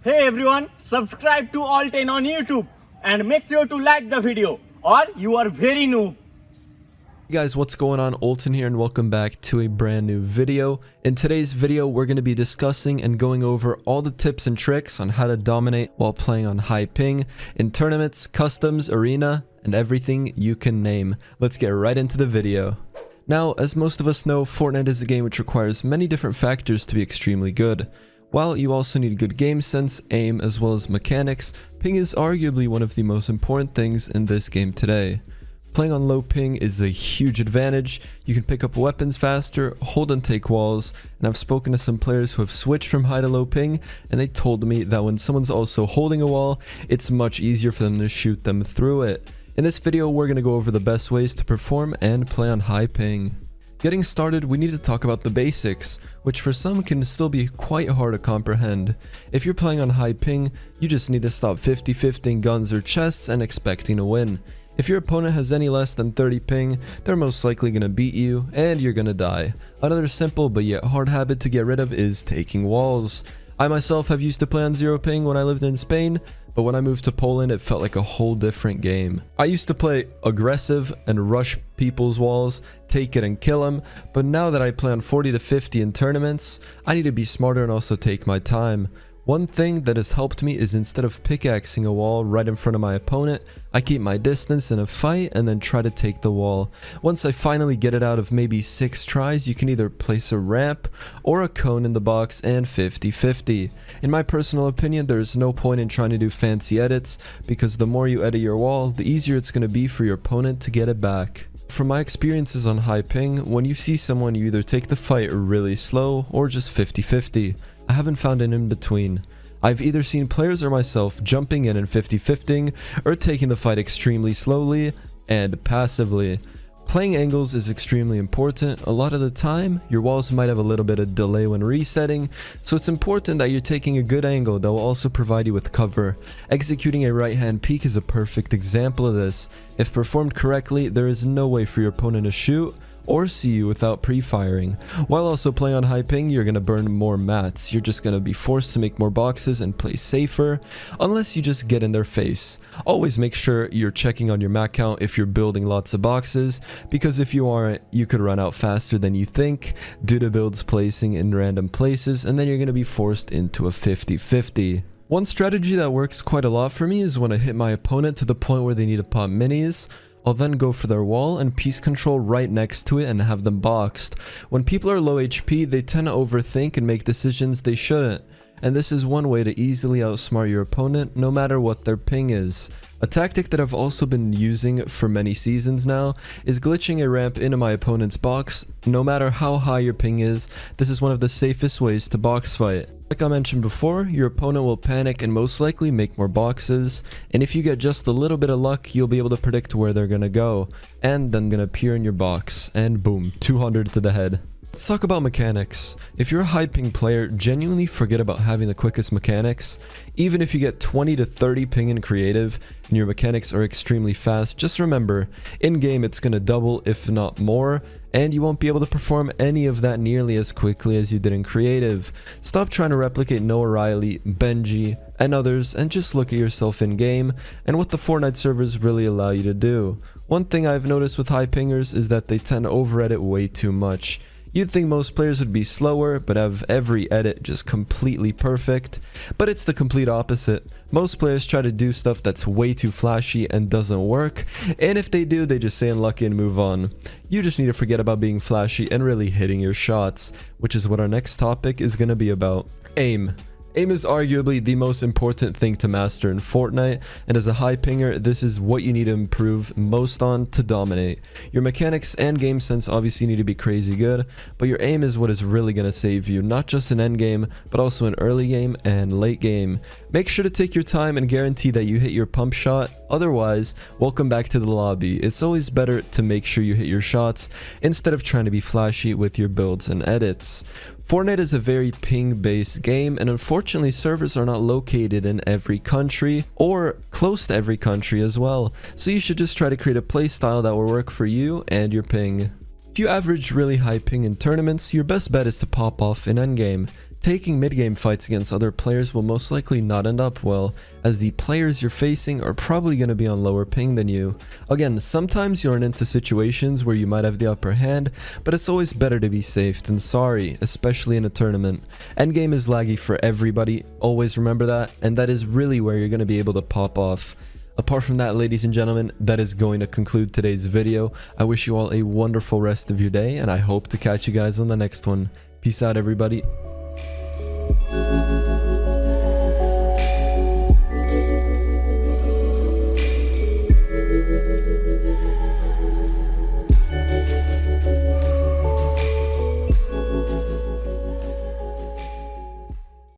Hey everyone, subscribe to Olten on YouTube and make sure to like the video or you are very noob. Hey guys, what's going on? Olten here and welcome back to a brand new video. In today's video, we're going to be discussing and going over all the tips and tricks on how to dominate while playing on high ping in tournaments, customs, arena, and everything you can name. Let's get right into the video. Now, as most of us know, Fortnite is a game which requires many different factors to be extremely good. While you also need good game sense, aim, as well as mechanics, ping is arguably one of the most important things in this game today. Playing on low ping is a huge advantage. You can pick up weapons faster, hold and take walls, and I've spoken to some players who have switched from high to low ping, and they told me that when someone's also holding a wall, it's much easier for them to shoot them through it. In this video, we're going to go over the best ways to perform and play on high ping. Getting started, we need to talk about the basics, which for some can still be quite hard to comprehend. If you're playing on high ping, you just need to stop 50-50ing guns or chests and expecting a win. If your opponent has any less than 30 ping, they're most likely going to beat you, and you're going to die. Another simple but yet hard habit to get rid of is taking walls. I myself have used to play on 0 ping when I lived in Spain, but when I moved to Poland, it felt like a whole different game. I used to play aggressive and rush people's walls, take it and kill them, but now that I play on 40 to 50 in tournaments, I need to be smarter and also take my time. One thing that has helped me is instead of pickaxing a wall right in front of my opponent, I keep my distance in a fight and then try to take the wall. Once I finally get it out of maybe 6 tries, you can either place a ramp or a cone in the box and 50-50. In my personal opinion, there's no point in trying to do fancy edits, because the more you edit your wall, the easier it's going to be for your opponent to get it back. From my experiences on high ping, when you see someone, you either take the fight really slow or just 50-50. I haven't found an in-between. I've either seen players or myself jumping in and 50-50ing, or taking the fight extremely slowly and passively. Playing angles is extremely important. A lot of the time, your walls might have a little bit of delay when resetting, so it's important that you're taking a good angle that will also provide you with cover. Executing a right-hand peek is a perfect example of this. If performed correctly, there is no way for your opponent to shoot or see you without pre-firing. While also playing on high ping, you're going to burn more mats. You're just going to be forced to make more boxes and play safer, unless you just get in their face. Always make sure you're checking on your mat count if you're building lots of boxes, because if you aren't, you could run out faster than you think due to builds placing in random places, and then you're going to be forced into a 50-50. One strategy that works quite a lot for me is when I hit my opponent to the point where they need to pop minis, I'll then go for their wall and piece control right next to it and have them boxed. When people are low HP, they tend to overthink and make decisions they shouldn't, and this is one way to easily outsmart your opponent no matter what their ping is. A tactic that I've also been using for many seasons now is glitching a ramp into my opponent's box. No matter how high your ping is, this is one of the safest ways to box fight. Like I mentioned before, your opponent will panic and most likely make more boxes, and if you get just a little bit of luck, you'll be able to predict where they're gonna go, and then gonna appear in your box, and boom, 200 to the head. Let's talk about mechanics. If you're a high ping player, genuinely forget about having the quickest mechanics. Even if you get 20 to 30 ping in creative and your mechanics are extremely fast, just remember, in game it's gonna double if not more, and you won't be able to perform any of that nearly as quickly as you did in creative. Stop trying to replicate Noah Riley, Benji, and others, and just look at yourself in game and what the Fortnite servers really allow you to do. One thing I've noticed with high pingers is that they tend to over-edit way too much. You'd think most players would be slower, but have every edit just completely perfect. But it's the complete opposite. Most players try to do stuff that's way too flashy and doesn't work, and if they do, they just say unlucky and move on. You just need to forget about being flashy and really hitting your shots, which is what our next topic is going to be about. Aim. Aim is arguably the most important thing to master in Fortnite, and as a high pinger, this is what you need to improve most on to dominate. Your mechanics and game sense obviously need to be crazy good, but your aim is what is really going to save you, not just in endgame, but also in early game and late game. Make sure to take your time and guarantee that you hit your pump shot, otherwise, welcome back to the lobby. It's always better to make sure you hit your shots, instead of trying to be flashy with your builds and edits. Fortnite is a very ping-based game, and unfortunately servers are not located in every country or close to every country as well, so you should just try to create a playstyle that will work for you and your ping. If you average really high ping in tournaments, your best bet is to pop off in endgame. taking mid-game fights against other players will most likely not end up well, as the players you're facing are probably going to be on lower ping than you. Again, sometimes you run into situations where you might have the upper hand, but it's always better to be safe than sorry, especially in a tournament. Endgame is laggy for everybody, always remember that, and that is really where you're going to be able to pop off. Apart from that, ladies and gentlemen, that is going to conclude today's video. I wish you all a wonderful rest of your day, and I hope to catch you guys on the next one. Peace out, everybody.